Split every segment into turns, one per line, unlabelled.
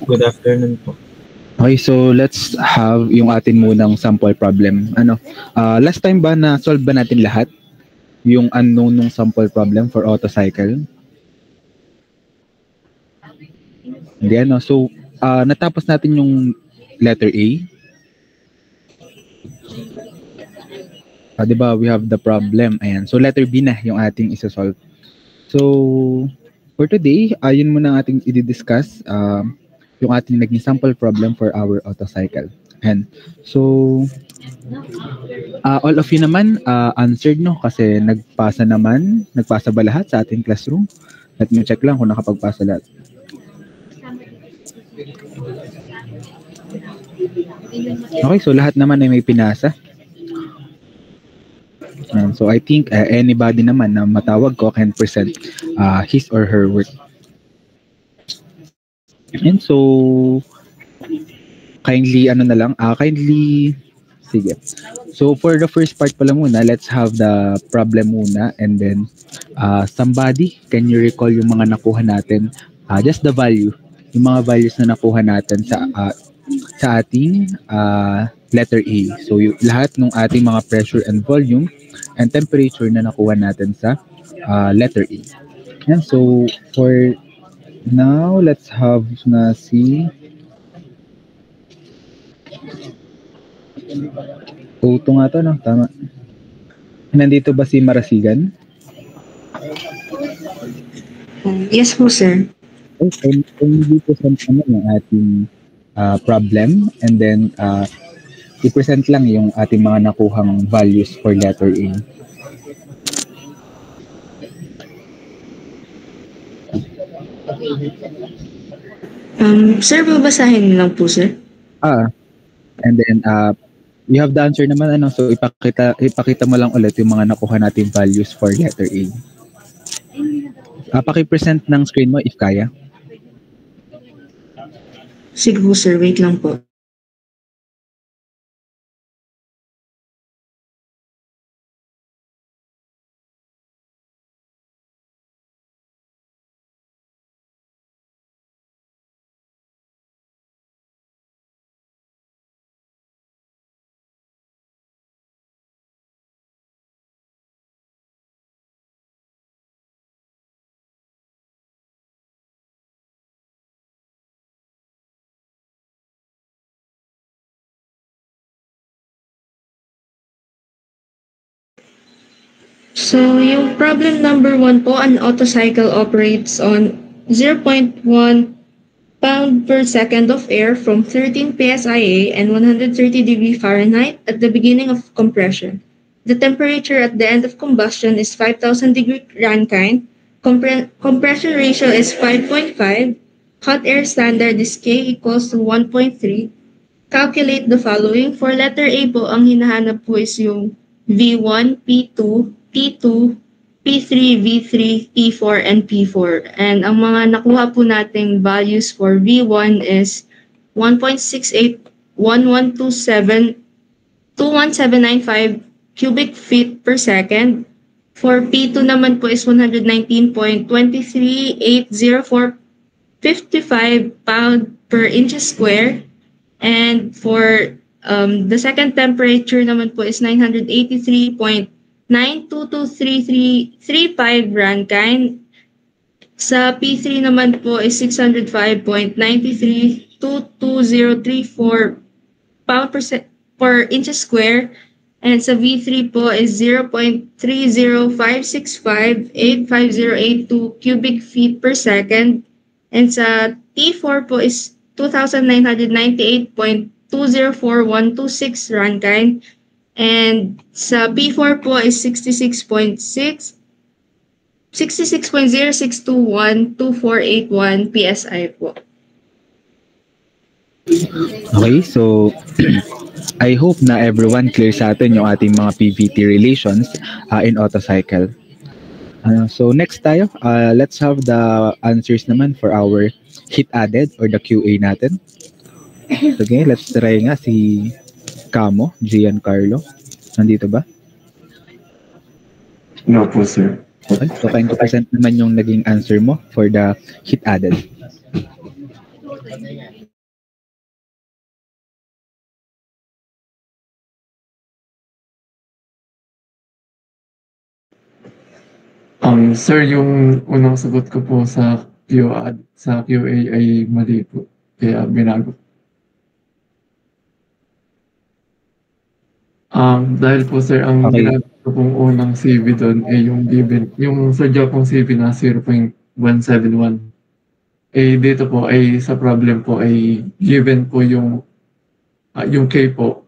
Good afternoon po.
Okay, so let's have yung atin munang sample problem. Last time ba na-solve ba natin lahat yung unknown ng sample problem for Otto cycle? Hindi, So, natapos natin yung letter A. Di ba, we have the problem. Ayan. So, letter B na yung ating isa-solve. So, for today, yun muna ang ating i-discuss. Yung ating naging sample problem for our Otto cycle. And so, all of you naman answered, no? Kasi nagpasa ba lahat sa ating classroom? Let me check lang kung nakapagpasa lahat. Okay, so lahat naman ay may pinasa. So I think anybody naman na matawag ko can present his or her work. And so, kindly, sige. So for the first part pala muna, let's have the problem muna, and then somebody, can you recall yung mga nakuha natin? Just the value, yung mga values na nakuha natin sa ating letter A. So lahat ng ating mga pressure and volume and temperature na nakuha natin sa letter A. And so for now, let's have na si Uto nga to, no? Tama. Nandito ba si Marasigan?
Yes po, sir.
Okay, dito sa yung ating problem, and then i-present lang yung ating mga nakuhang values for letter A.
Sir, babasahin lang po, sir.
And then we have the answer naman, so ipakita mo lang ulit yung mga nakuha nating values for letter A. Paki-present ng screen mo if kaya.
Sige po, sir, wait lang po. So, yung problem number 1 po, an Otto cycle operates on 0.1 pound per second of air from 13 psia and 130 degree Fahrenheit at the beginning of compression. The temperature at the end of combustion is 5,000 degree Rankine. Compression ratio is 5.5. Hot air standard is K equals to 1.3. Calculate the following. For letter A po, ang hinahanap po is yung V1, P2, P2, P3, V3, P4, and P4. And ang mga nakuha po nating values for V1 is 1.68, 1127, 21795 cubic feet per second. For P2 naman po is 119.2380455 pound per inches square. And for the second temperature naman po is 983.9223335 Rankine. Sa P3 naman po is 605.932234 pound per inches square. And sa V3 po is 0.305658508.2 cubic feet per second. And sa T4 po is 2,998.204126 Rankine. And sa P4 po is 66.06212481 PSI po.
Okay, so I hope na everyone clear sa atin yung ating mga PVT relations in Otto cycle. So next tayo, let's have the answers naman for our heat added or the QA natin. Okay, let's try nga si Camo, Giancarlo. Nandito ba?
No po, sir.
Okay, so can you present naman yung naging answer mo for the heat added?
Sir, yung unang sagot ko po sa QA ay mali po, kaya binago. Dahil po sir, ang
Okay.
ginamit ko pong unang CV doon ay yung given, yung sadya pong CV na 0.171. Dito po ay sa problem po ay given po yung K po,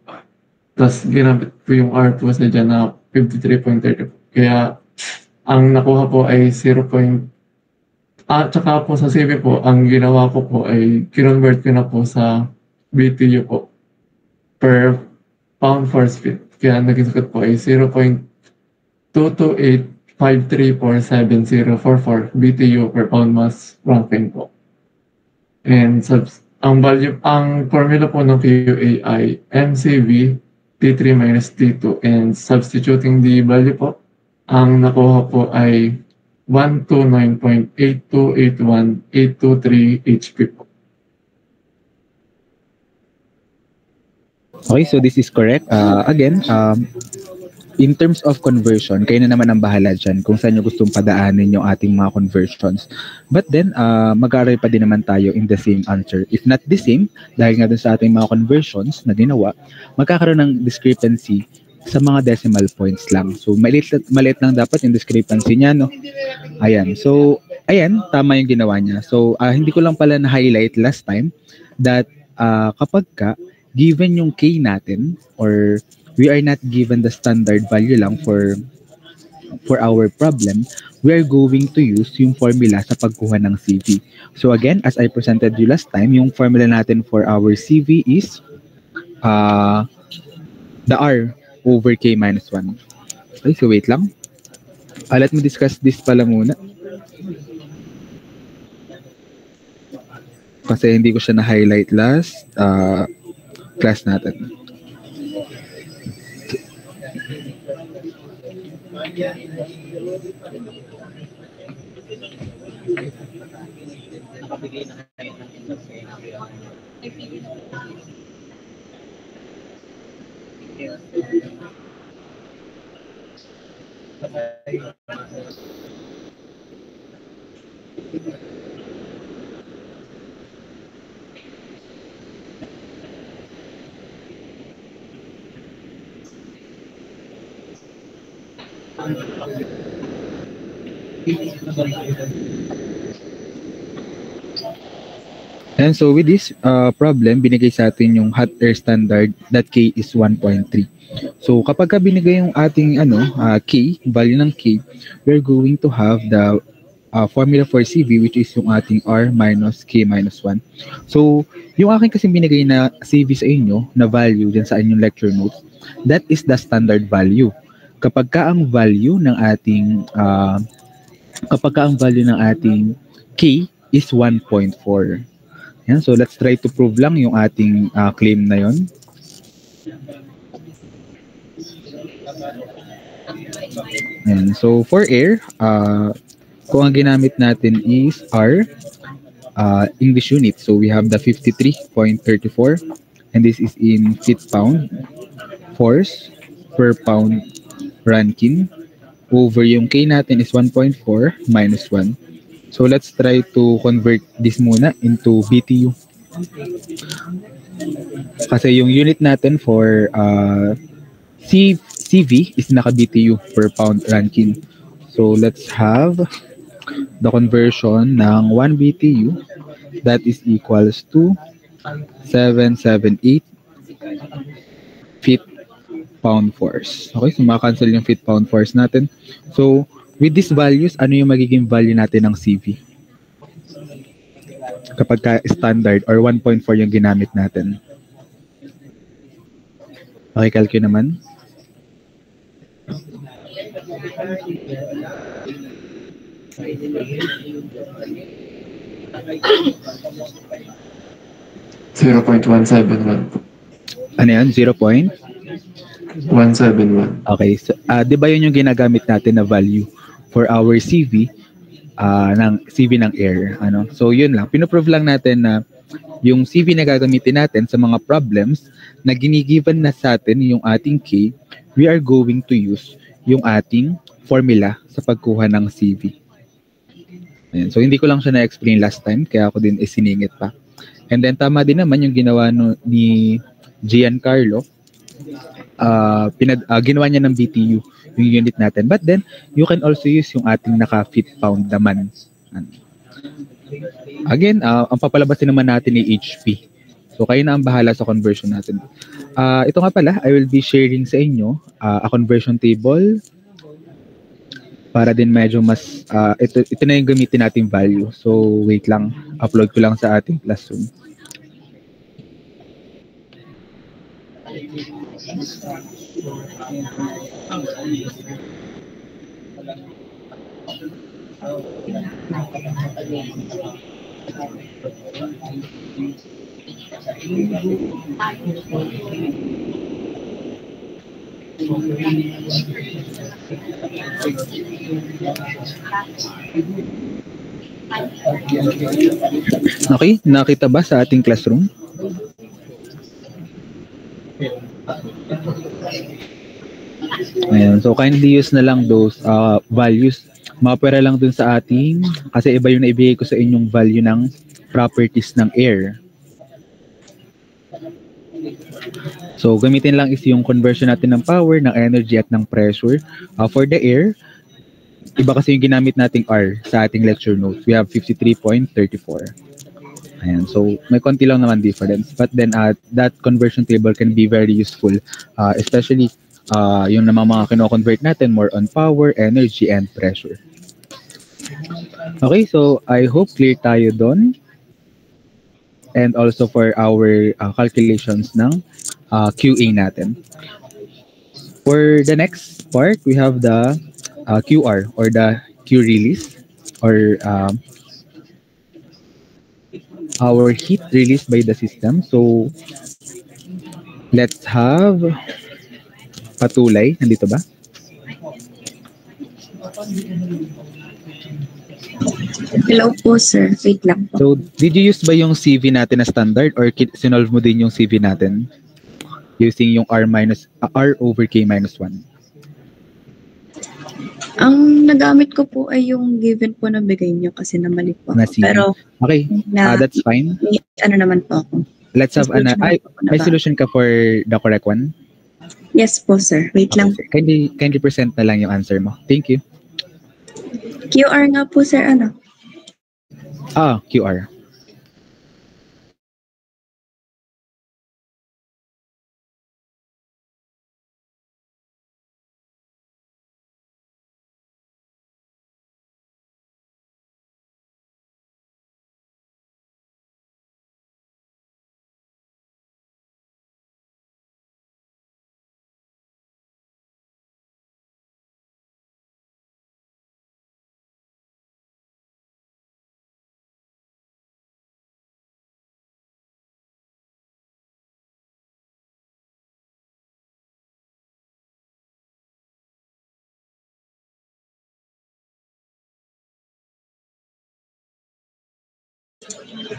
tas ginamit po yung R po sadya na 53.30. Kaya ang nakuha po ay 0. Tsaka po sa CV po, ang ginawa ko po ay kinonvert ko na po sa BTU po per pound force feet. Kaya naging sagot po ay 0.228534744 BTU per pound mass Rankine po. And ang formula po ng QA ay MCV T3 minus T2, and substituting the value po, ang nakuha po ay 129.8281823 HP po.
Okay, so this is correct. Again, in terms of conversion, kayo na naman ang bahala dyan kung saan nyo gustong padaanin yung ating mga conversions. But then, mag-aaral pa din naman tayo in the same answer. If not the same, dahil nga dun sa ating mga conversions na ginawa, magkakaroon ng discrepancy sa mga decimal points lang. So, maliit lang dapat yung discrepancy niya, no? Ayan. So, ayan, tama yung ginawa niya. So, hindi ko lang pala na-highlight last time that kapag given yung K natin, or we are not given the standard value lang for our problem, we are going to use yung formula sa pagkuha ng CV. So again, as I presented you last time, yung formula natin for our CV is the R over K minus 1. Okay, so wait lang. Let me discuss this pala muna. Kasi hindi ko siya na-highlight last class natin. And so with this problem, binigay sa atin yung hot air standard that K is 1.3. So kapag binigay yung ating K, value ng K, we're going to have the formula for CV, which is yung ating R minus K minus 1. So yung aking kasi binigay na CV sa inyo, na value dyan sa inyong lecture notes, that is the standard value. Kapag ang value ng ating K is 1.4. Yan, so let's try to prove lang yung ating claim na yon. And so for air, kung ang ginamit natin is R, English unit. So we have the 53.34, and this is in feet pound force per pound Rankine, over yung K natin is 1.4 minus 1. So let's try to convert this muna into BTU. Kasi yung unit natin for CV is naka-BTU per pound Rankine. So let's have the conversion ng 1 BTU, that is equals to 778 feet pound force. Okay, so maka-cancel yung feet pound force natin. So with these values, ano yung magiging value natin ng CV? Kapag standard or 1.4 yung ginamit natin. Okay, calculate naman. Ano yan? 0.171. Okay, so di ba yun yung ginagamit natin na value for our CV ng CV ng air, So yun lang, pinoprove lang natin na yung CV na gagamitin natin sa mga problems na ginigiven na sa atin yung ating K, we are going to use yung ating formula sa pagkuha ng CV. Ayan. So hindi ko lang siya na-explain last time, kaya ako din isiningit pa. And then tama din naman yung ginawa ni Giancarlo. Ginawa niya ng BTU yung unit natin. But then, you can also use yung ating naka-feet pound naman. Again, ang papalabasin naman natin ay HP. So kayo na ang bahala sa conversion natin. Ito nga pala, I will be sharing sa inyo a conversion table para din medyo mas, ito na yung gamitin nating value. So wait lang, upload ko lang sa ating classroom. Okay, nakita ba sa ating classroom? Ayan, so kindly use na lang those values. Mapera lang dun sa ating, kasi iba yung naibigay ko sa inyong value ng properties ng air. So gamitin lang is yung conversion natin ng power, ng energy at ng pressure. For the air, iba kasi yung ginamit nating R sa ating lecture notes. We have 53.34. Ayan, so may konti lang naman difference. But then that conversion table can be very useful, especially yung namang mga kino-convert natin more on power, energy, and pressure. Okay, so I hope clear tayo doon. And also for our calculations ng QA natin. For the next part, we have the QR or the Q release or our heat released by the system. So let's have Patulay. Nandito ba?
Hello po, sir. Wait lang po.
So, did you use ba yung CV natin na standard or sinolve mo din yung CV natin using yung R over K minus 1?
Ang nagamit ko po ay yung given po na bigay niyo kasi namali po.
Na CV.
Pero,
okay, that's fine.
Ano naman po ako.
Let's have may solution ka for the correct one?
Yes po, sir. Wait lang.
Kindly present na lang yung answer mo. Thank you.
QR nga po, sir. Ano?
QR.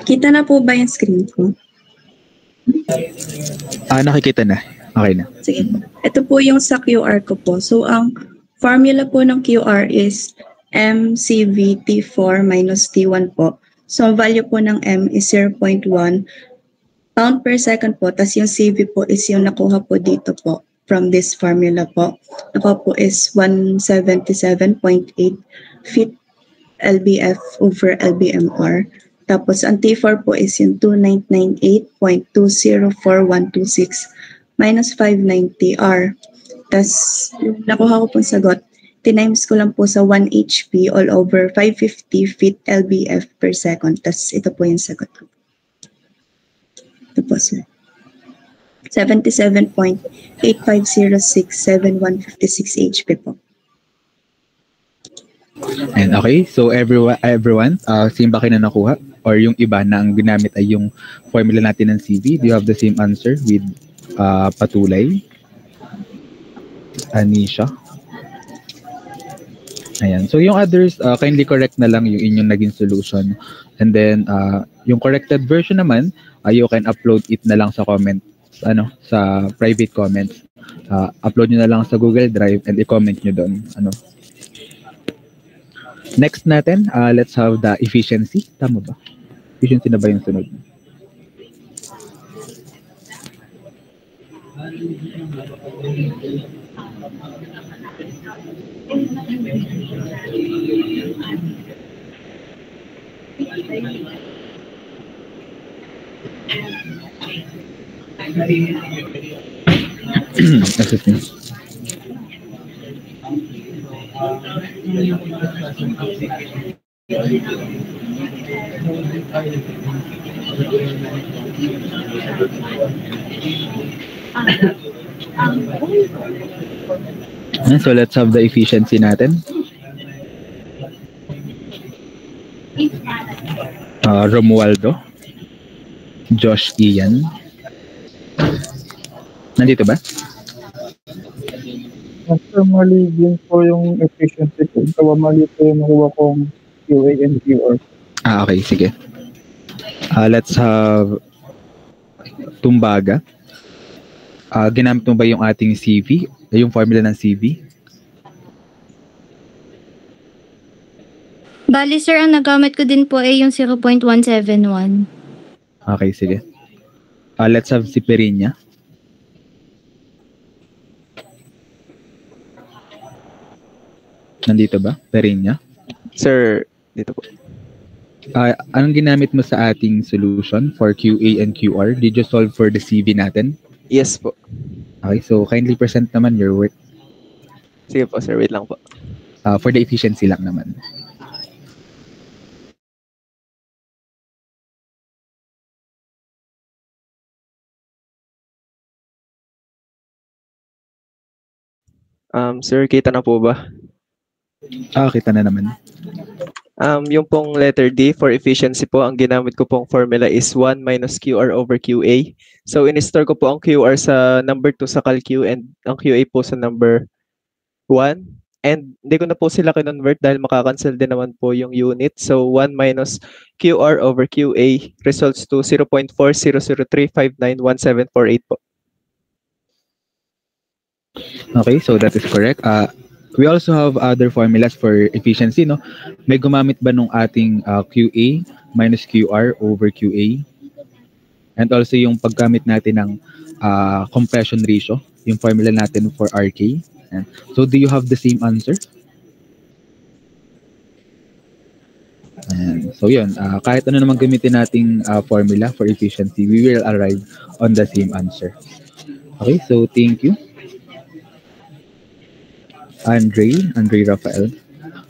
Kita na po ba yung screen ko?
Nakikita na. Okay na.
Sige. Ito po yung sa QR ko po. So, ang formula po ng QR is mCV minus T1 po. So, ang value po ng M is 0.1 pound per second po. Tapos yung CV po is yung nakuha po dito po from this formula po. Nakuha po is 177.8 feet LBF over LBMR. Tapos ang T4 po is yung 2998.204126 minus 590 R. Tapos yung nakuha ko pong sagot, tinimes ko lang po sa 1 HP all over 550 feet LBF per second. Tapos ito po yung sagot ko. Ito po sir. 77.85067156 HP po.
And okay, so everyone, same ba kayo na nakuha? Or yung iba na ang ginamit ay yung formula natin ng CV? Do you have the same answer with Patulay? Anisha? Ayan. So yung others, kindly correct na lang yung inyong naging solution. And then, Yung corrected version naman, you can upload it na lang sa comment, sa private comments. Upload nyo na lang sa Google Drive and i-comment nyo doon. Next natin, let's have the efficiency. Tama ba? Efficiency na ba yung sunod? Excuse me. So let's have the efficiency natin. Romualdo, Josh Ian. Nandito ba?
After mali din po yung efficiency ko. Gawa mali po yung nakuha kong QA and QR.
Okay, sige. Let's have Tumbaga. Ginamit mo ba yung ating CV? Yung formula ng CV?
Bali, sir, ang nagamit ko din po ay yung 0.171.
Okay, sige. Let's have si Perinya. Nandito ba? Perinya?
Sir, dito po.
Anong ginamit mo sa ating solution for QA and QR? Did you solve for the CV natin?
Yes po.
Okay, so kindly present naman your work.
Sige po, sir. Wait lang po.
For the efficiency lang naman.
Sir, kita na po ba?
Kita na naman.
Yung pong letter D for efficiency po, ang ginamit ko pong formula is 1 minus QR over QA. So, in-store ko po ang QR sa number 2 sa CalQ and ang QA po sa number 1. And hindi ko na po sila kinonvert dahil makakancel din naman po yung unit. So, 1 minus QR over QA results to 0.4003591748 po.
Okay, so that is correct. We also have other formulas for efficiency, no? May gumamit ba nung ating QA minus QR over QA? And also yung paggamit natin ng compression ratio, yung formula natin for RK. And so do you have the same answer? And so yun, kahit ano naman gamitin nating formula for efficiency, we will arrive on the same answer. Okay, so thank you. Andre Rafael.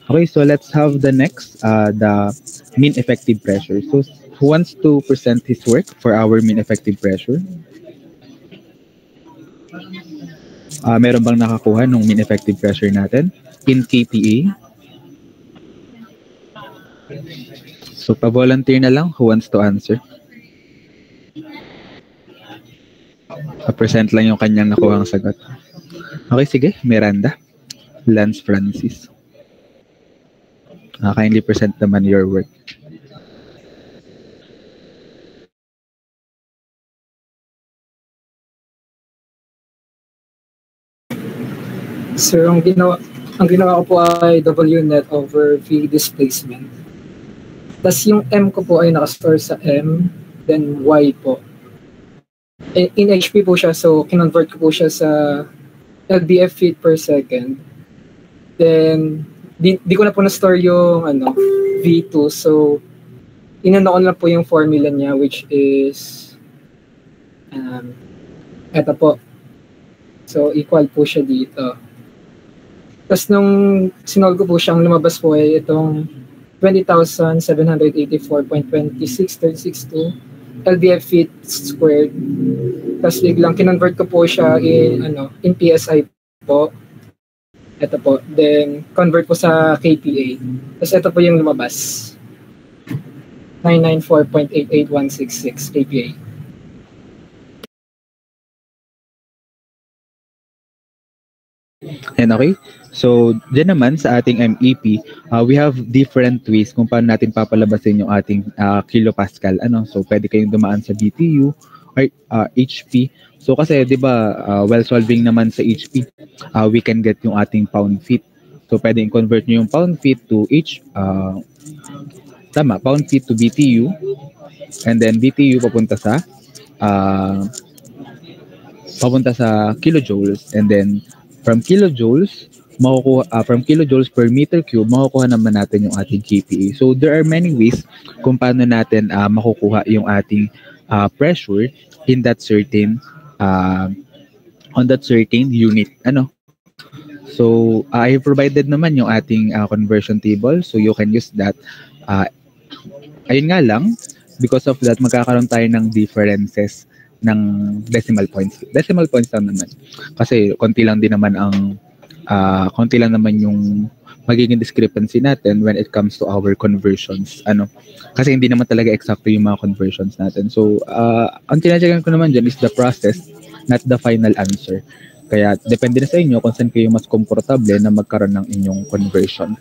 Okay, so let's have the next, the mean effective pressure. So who wants to present his work for our mean effective pressure? Meron bang nakakuha nung mean effective pressure natin in KPA? So pa-volunteer na lang, who wants to answer? Pa-present lang yung kanyang nakuhang sagot. Okay, sige, Miranda. Lance Francis. Kindly present naman your work.
Sir, ang ginawa ko po ay W net over V displacement. Tapos yung M ko po ay nakastore sa M, then Y po. In HP po siya, so kinonvert ko po siya sa LBF feet per second. Then, di ko na po na-store yung V2. So, inano ko na po yung formula niya, which is eto po. So, equal po siya dito. Tapos nung sinol ko po siyang lumabas po ay itong 20,784.26362 LBF feet squared. Tapos biglang kinonvert ko po siya in PSI po. Ito po. Then, convert po sa KPA. Tapos ito po yung lumabas. 994.88166 KPA.
And okay, so dyan naman sa ating MEP, we have different ways kung paano natin papalabasin yung ating kilopascal. So pwede kayong dumaan sa BTU or HP. So kasi 'di ba, while solving naman sa HP, we can get yung ating pound feet. So pwedeng convert nyo yung pound feet to pound feet to BTU, and then BTU papunta sa kilojoules, and then from kilojoules per meter cube, makukuha naman natin yung ating kPa. So there are many ways kung paano natin makukuha yung ating pressure in that certain on that certain unit. So I provided naman yung ating conversion table, so you can use that. Ayun nga lang, because of that, magkakaroon tayo ng differences ng decimal points. Decimal points lang naman. Kasi konti lang naman yung magiging discrepancy natin when it comes to our conversions. Kasi hindi naman talaga exacto yung mga conversions natin. So, ang tinatyagan ko naman dyan is the process, not the final answer. Kaya, depende na sa inyo kung saan kayo mas komportable na magkaroon ng inyong conversion.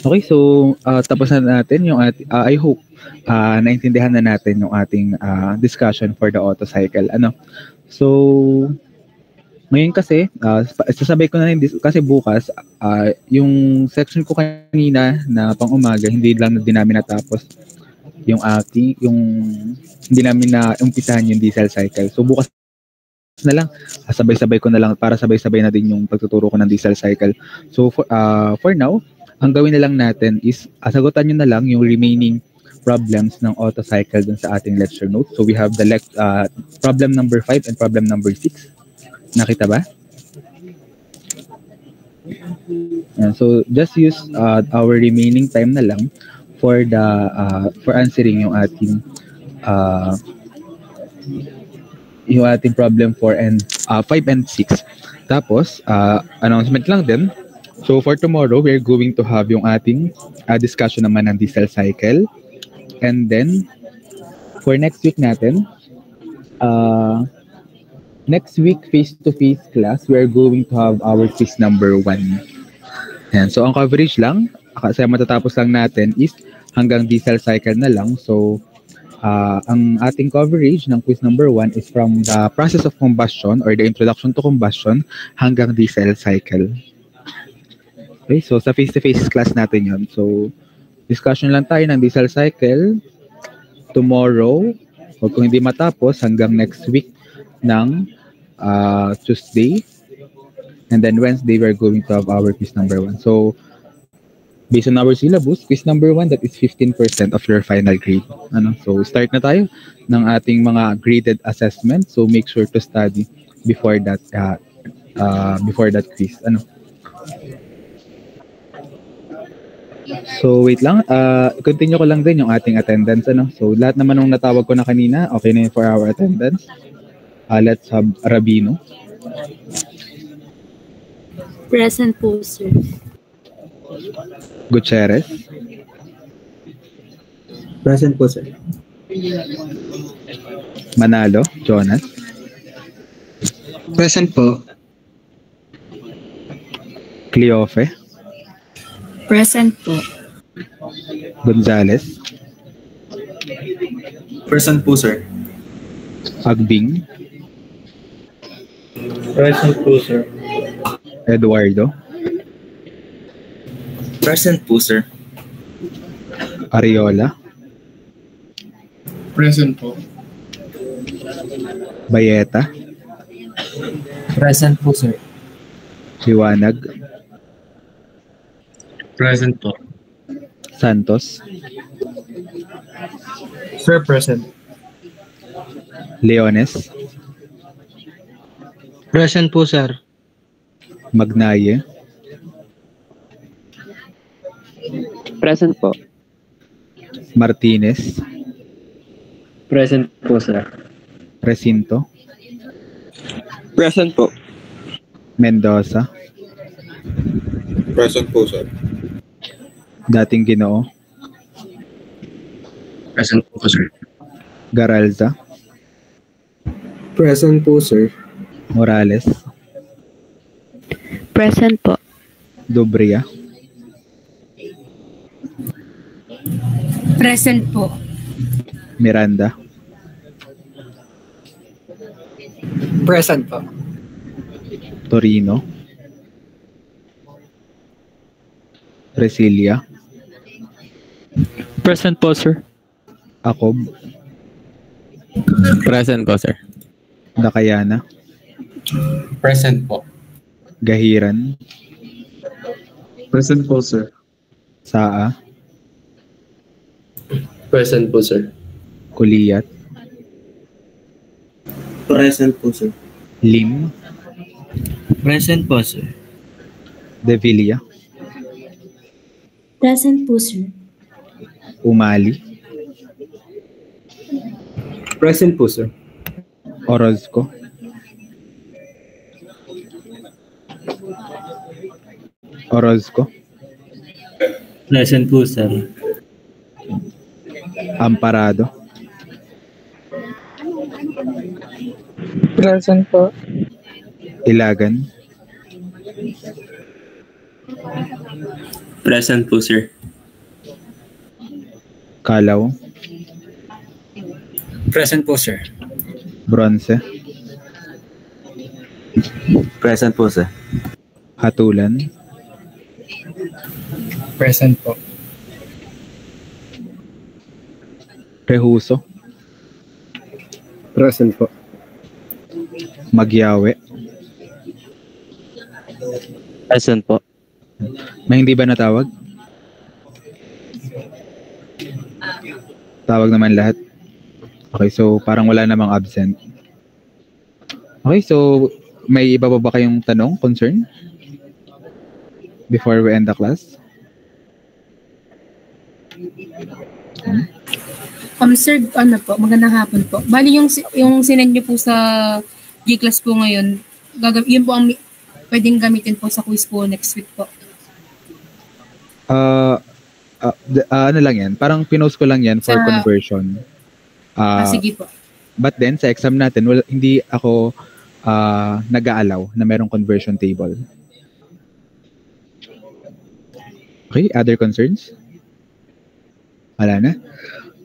Okay, so tapos na natin yung I hope naintindihan na natin yung ating discussion for the auto cycle. So ngayon kasi sasabay ko na rin kasi bukas yung section ko kanina na pang-umaga hindi namin natapos yung hindi namin na umpisahan yung diesel cycle. So bukas na lang sabay-sabay ko na lang para sabay-sabay na din yung pagtuturo ko ng diesel cycle. So for now, ang gawin na lang natin is sagutan nyo na lang yung remaining problems ng auto cycle dun sa ating lecture notes. So we have the problem number 5 and problem number 6. Nakita ba? And so just use our remaining time na lang for answering yung ating problem 4 and 5 and 6. Tapos announcement lang din. So for tomorrow, we're going to have yung ating discussion naman ng diesel cycle. And then, for next week natin, next week face-to-face class, we're going to have our quiz number 1. And so ang coverage lang, kasi matatapos lang natin is hanggang diesel cycle na lang. So ang ating coverage ng quiz number 1 is from the process of combustion or the introduction to combustion hanggang diesel cycle. Okay, so sa face-to-face class natin yun. So, discussion lang tayo ng diesel cycle tomorrow, o kung hindi matapos, hanggang next week ng Tuesday. And then Wednesday, we're going to have our quiz number 1. So, based on our syllabus, quiz number 1, that is 15% of your final grade. So, start na tayo ng ating mga graded assessment. So, make sure to study before that quiz. So wait lang, continue ko lang din yung ating attendance. So lahat naman nung natawag ko na kanina, okay na yun for our attendance. Let's have Rabino.
Present po, sir.
Gutierrez.
Present po, sir.
Manalo, Jonas.
Present po.
Cleofe.
Present po.
Gonzales.
Present po, sir.
Agbing.
Present po, sir.
Eduardo.
Present po, sir.
Ariola.
Present po.
Bayeta.
Present po, sir.
Liwanag.
Present po.
Santos.
Sir, present.
Leones.
Present po, sir.
Magnaye.
Present po.
Martinez.
Present po, sir.
Recinto.
Present po.
Mendoza.
Present po, sir.
Dating Ginoo.
Present po, sir.
Garalza.
Present po, sir.
Morales.
Present po.
Dobria,
Present po.
Miranda,
Present po.
Torino, Resilia,
Present po, sir.
Acob,
Present po, sir.
Dakayana,
Present po.
Gahiran,
Present po, sir.
Saa,
Present po, sir.
Kuliyat,
Present po, sir.
Lim,
Present po, sir.
Devilla,
Present po, sir.
Umali,
Present po, sir.
Orozco,
Present po, sir.
Amparado,
Present po.
Ilagan,
Present po, sir.
Kalaw,
Present po, sir.
Bronce,
Present po, sir.
Hatulan,
Present po.
Rehuso,
Present po.
Magyawe.
Present po.
May hindi ba natawag? Tawag naman lahat. Okay, so parang wala namang absent. Okay, so may iba pa ba kayong tanong, concern? Before we end the class?
Sir, ano po, magandang hapon po. Bali yung sinend niyo po sa G-class po ngayon, yun po ang pwedeng gamitin po sa quiz po next week po.
Ano lang yan, parang pinost ko lang yan for conversion.
Sige po.
But then, sa exam natin, hindi ako nag-aalaw na merong conversion table. Okay, other concerns? Wala na?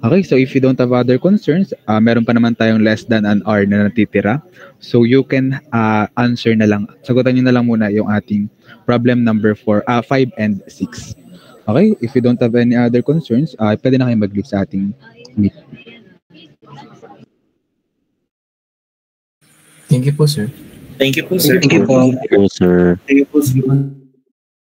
Okay, so if you don't have other concerns, meron pa naman tayong less than an hour na natitira. So you can answer na lang, sagutan nyo na lang muna yung ating problem number 5 and 6. Okay, if you don't have any other concerns, pwede na kayo mag-leave sa ating meet.
Thank you po, sir.
Thank you po,
sir.
Thank you po, sir.
Thank you po, sir.